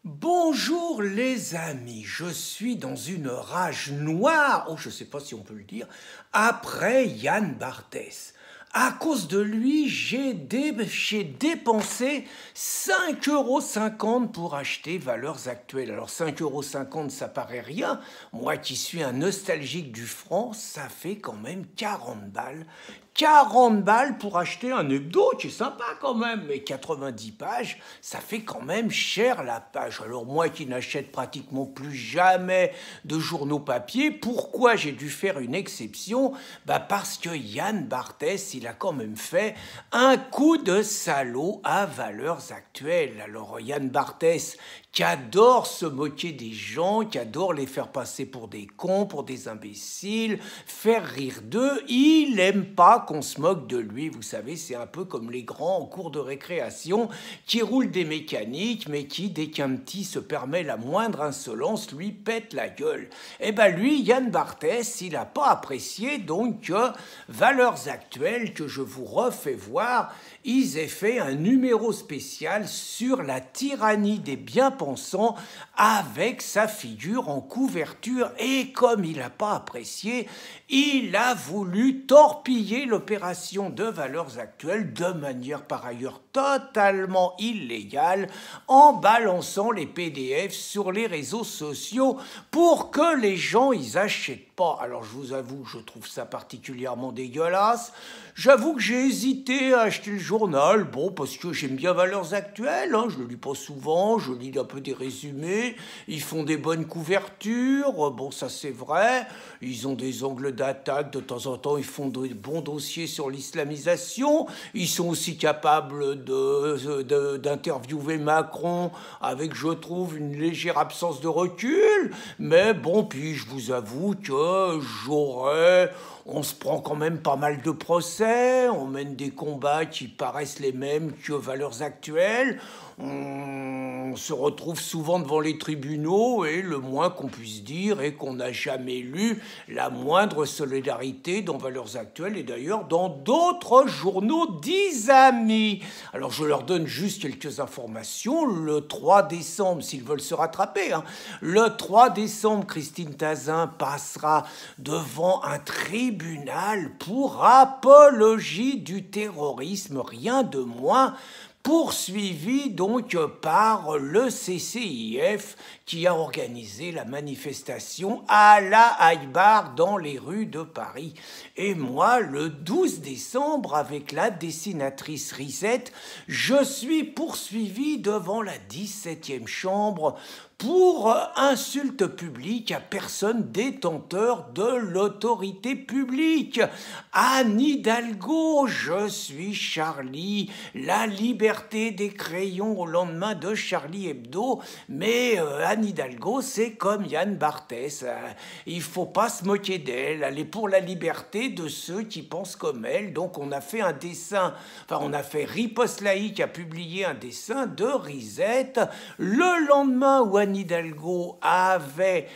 Bonjour les amis, je suis dans une rage noire, je ne sais pas si on peut le dire, après Yann Barthès. À cause de lui, j'ai dépensé 5,50 € pour acheter Valeurs Actuelles. Alors 5,50 € ça paraît rien. Moi qui suis un nostalgique du franc, ça fait quand même 40 balles. 40 balles pour acheter un hebdo, c'est sympa quand même, mais 90 pages, ça fait quand même cher la page. Alors moi qui n'achète pratiquement plus jamais de journaux papier, pourquoi j'ai dû faire une exception? Parce que Yann Barthès, il a quand même fait un coup de salaud à Valeurs Actuelles. Alors Yann Barthès, qui adore se moquer des gens, qui adore les faire passer pour des cons, pour des imbéciles, faire rire d'eux, il n'aime pas qu'on se moque de lui. Vous savez, c'est un peu comme les grands en cours de récréation qui roulent des mécaniques, mais qui, dès qu'un petit se permet la moindre insolence, lui pète la gueule. Eh ben lui, Yann Barthès, il n'a pas apprécié donc Valeurs Actuelles, que je vous refais voir, ils aient fait un numéro spécial sur la tyrannie des bien-pensants avec sa figure en couverture, et comme il n'a pas apprécié, il a voulu torpiller l'opération de Valeurs Actuelles de manière par ailleurs totalement illégale en balançant les PDF sur les réseaux sociaux pour que les gens ils achètent pas. Alors je vous avoue, je trouve ça particulièrement dégueulasse. J'avoue que j'ai hésité à acheter le journal, parce que j'aime bien Valeurs Actuelles, je le lis pas souvent, je lis un peu des résumés, ils font des bonnes couvertures, ça c'est vrai, ils ont des angles d'attaque, de temps en temps ils font de bons dossiers sur l'islamisation, ils sont aussi capables d'interviewer Macron avec, je trouve, une légère absence de recul, mais puis je vous avoue que on se prend quand même pas mal de procès, on mène des combats qui paraissent les mêmes que Valeurs Actuelles, on se retrouve souvent devant les tribunaux et le moins qu'on puisse dire est qu'on n'a jamais lu la moindre solidarité dans Valeurs Actuelles et d'ailleurs dans d'autres journaux d'amis. Alors je leur donne juste quelques informations. Le 3 décembre, s'ils veulent se rattraper, le 3 décembre, Christine Tazin passera devant un tribunal pour apologie du terrorisme, rien de moins, poursuivi donc par le CCIF qui a organisé la manifestation à la Haïbar dans les rues de Paris. Et moi, le 12 décembre, avec la dessinatrice Risette, je suis poursuivi devant la 17e chambre pour insulte publique à personne détenteur de l'autorité publique. Anne Hidalgo, je suis Charlie, la liberté des crayons au lendemain de Charlie Hebdo, mais Anne Hidalgo, c'est comme Yann Barthès, il faut pas se moquer d'elle, elle est pour la liberté de ceux qui pensent comme elle, donc on a fait un dessin, on a fait Riposte Laïque a publié un dessin de Risette, le lendemain où Anne Hidalgo avait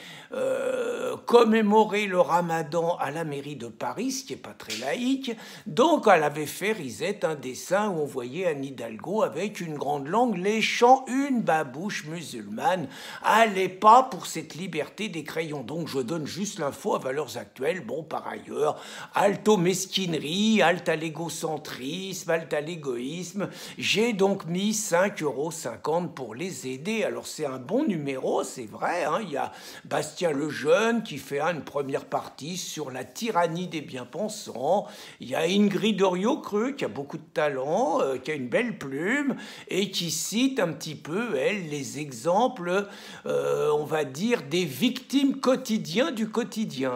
commémoré le ramadan à la mairie de Paris, ce qui n'est pas très laïque. Donc elle avait fait, Risette, un dessin où on voyait Anne Hidalgo avec une grande langue léchant une babouche musulmane. Elle n'est pas pour cette liberté des crayons. Donc je donne juste l'info à Valeurs Actuelles. Par ailleurs, halte aux mesquineries, halte à l'égocentrisme, halte à l'égoïsme. J'ai donc mis 5,50 € pour les aider. Alors c'est un bon numéro, c'est vrai, il y a Bastien Lejeune qui fait une première partie sur la tyrannie des bien-pensants. Il y a Ingrid Oriot-Creux qui a beaucoup de talent, qui a une belle plume et qui cite un petit peu, elle, les exemples, on va dire, des victimes quotidiens du quotidien.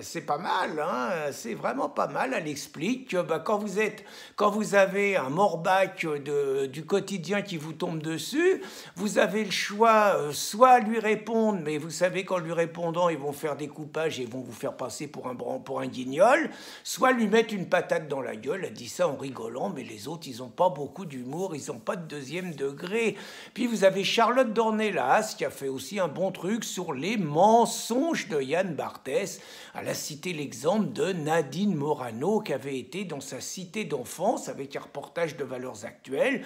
C'est pas mal, c'est vraiment pas mal. Elle explique que quand vous avez un morbac du quotidien qui vous tombe dessus, vous avez le choix, soit lui répondre, mais vous savez qu'en lui répondant, ils vont faire des coupages et vont vous faire passer pour un guignol, soit lui mettre une patate dans la gueule. Elle dit ça en rigolant, mais les autres, ils n'ont pas beaucoup d'humour. d'humour, ils n'ont pas de deuxième degré. Puis vous avez Charlotte Dornelas qui a fait aussi un bon truc sur les mensonges de Yann Barthès. Elle a cité l'exemple de Nadine Morano qui avait été dans sa cité d'enfance avec un reportage de Valeurs Actuelles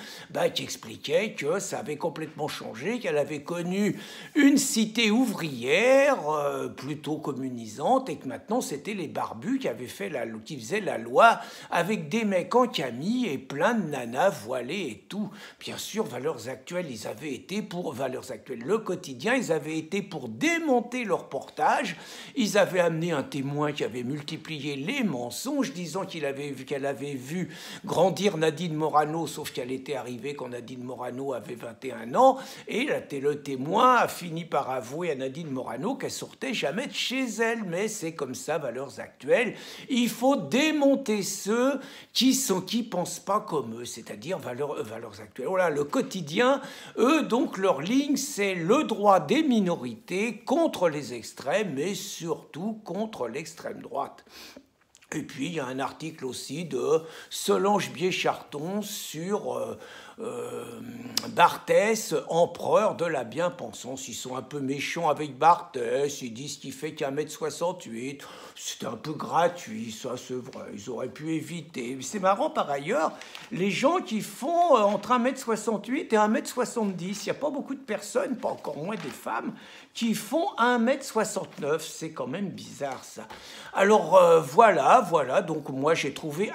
qui expliquait que ça avait complètement changé, qu'elle avait connu une cité ouvrière plutôt communisante et que maintenant c'était les barbus qui faisaient la loi avec des mecs en camis et plein de nanas voilées et tout. Bien sûr, Valeurs Actuelles, ils avaient été pour Valeurs Actuelles, le quotidien, ils avaient été pour démonter leur reportage. Ils avaient amené un témoin qui avait multiplié les mensonges, disant qu'elle avait vu grandir Nadine Morano, sauf qu'elle était arrivée quand Nadine Morano avait 21 ans, et le témoin a fini par avouer à Nadine Morano qu'elle sortait jamais de chez elle. Mais c'est comme ça, Valeurs Actuelles. Il faut démonter ceux qui pensent pas comme eux, c'est-à-dire Valeurs Actuelles. Voilà, le quotidien, eux, donc leur ligne, c'est le droit des minorités contre les extrêmes, mais surtout contre l'extrême droite. Et puis, il y a un article aussi de Solange Biécharton sur Barthès, empereur de la bien-pensance. Ils sont un peu méchants avec Barthès, ils disent qu'il fait qu'1,68 m. C'était un peu gratuit, ça c'est vrai, ils auraient pu éviter. C'est marrant par ailleurs, les gens qui font entre 1,68 m et 1,70 m, il n'y a pas beaucoup de personnes, pas encore moins des femmes, qui font 1,69 m. C'est quand même bizarre ça. Alors voilà, donc moi j'ai trouvé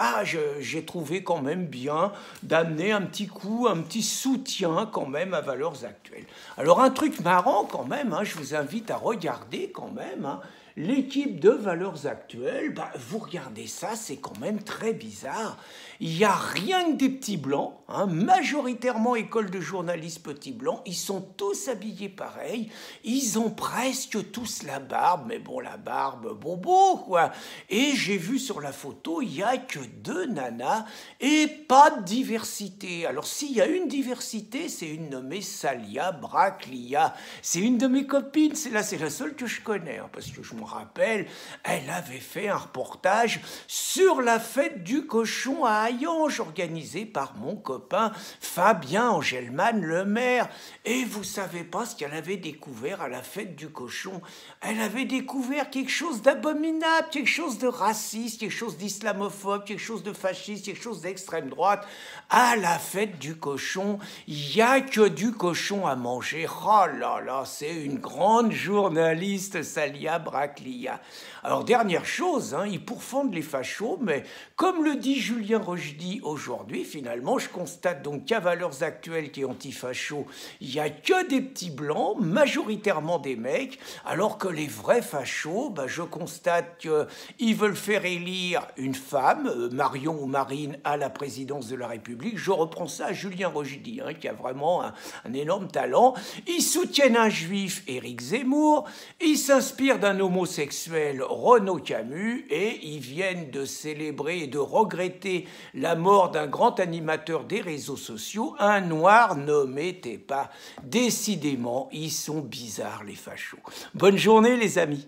quand même bien d'amener un petit coup, un petit soutien quand même à Valeurs Actuelles. Alors un truc marrant quand même, je vous invite à regarder quand même, l'équipe de Valeurs Actuelles, vous regardez ça, c'est quand même très bizarre. Il n'y a rien que des petits blancs, majoritairement école de journalistes petits blancs. Ils sont tous habillés pareil. Ils ont presque tous la barbe, mais bon, la barbe bobo, quoi. Et j'ai vu sur la photo, il n'y a que 2 nanas et pas de diversité. Alors, s'il y a une diversité, c'est une nommée Salia Braclia. C'est une de mes copines, c'est la seule que je connais, parce que je me rappelle, elle avait fait un reportage sur la fête du cochon à Hayange, organisée par mon copain Fabien Angelman, le maire. Et vous savez pas ce qu'elle avait découvert à la fête du cochon. Elle avait découvert quelque chose d'abominable, quelque chose de raciste, quelque chose d'islamophobe, quelque chose de fasciste, quelque chose d'extrême droite. À la fête du cochon, il n'y a que du cochon à manger. Oh là là, c'est une grande journaliste, Salia Braclia. Alors, dernière chose, ils pourfendent les fachos, mais comme le dit Julien Rochdy aujourd'hui, finalement, je constate donc qu'à Valeurs Actuelles qui est anti-facho, il n'y a que des petits blancs, majoritairement des mecs, alors que les vrais fachos, je constate qu'ils veulent faire élire une femme, Marion ou Marine, à la présidence de la République. Je reprends ça à Julien Rochdy, qui a vraiment un énorme talent. Ils soutiennent un juif, Éric Zemmour, ils s'inspirent d'un homosexuel, Renaud Camus, et ils viennent de célébrer et de regretter la mort d'un grand animateur des réseaux sociaux, un noir nommé Tepa. Décidément, ils sont bizarres les fachos. Bonne journée les amis.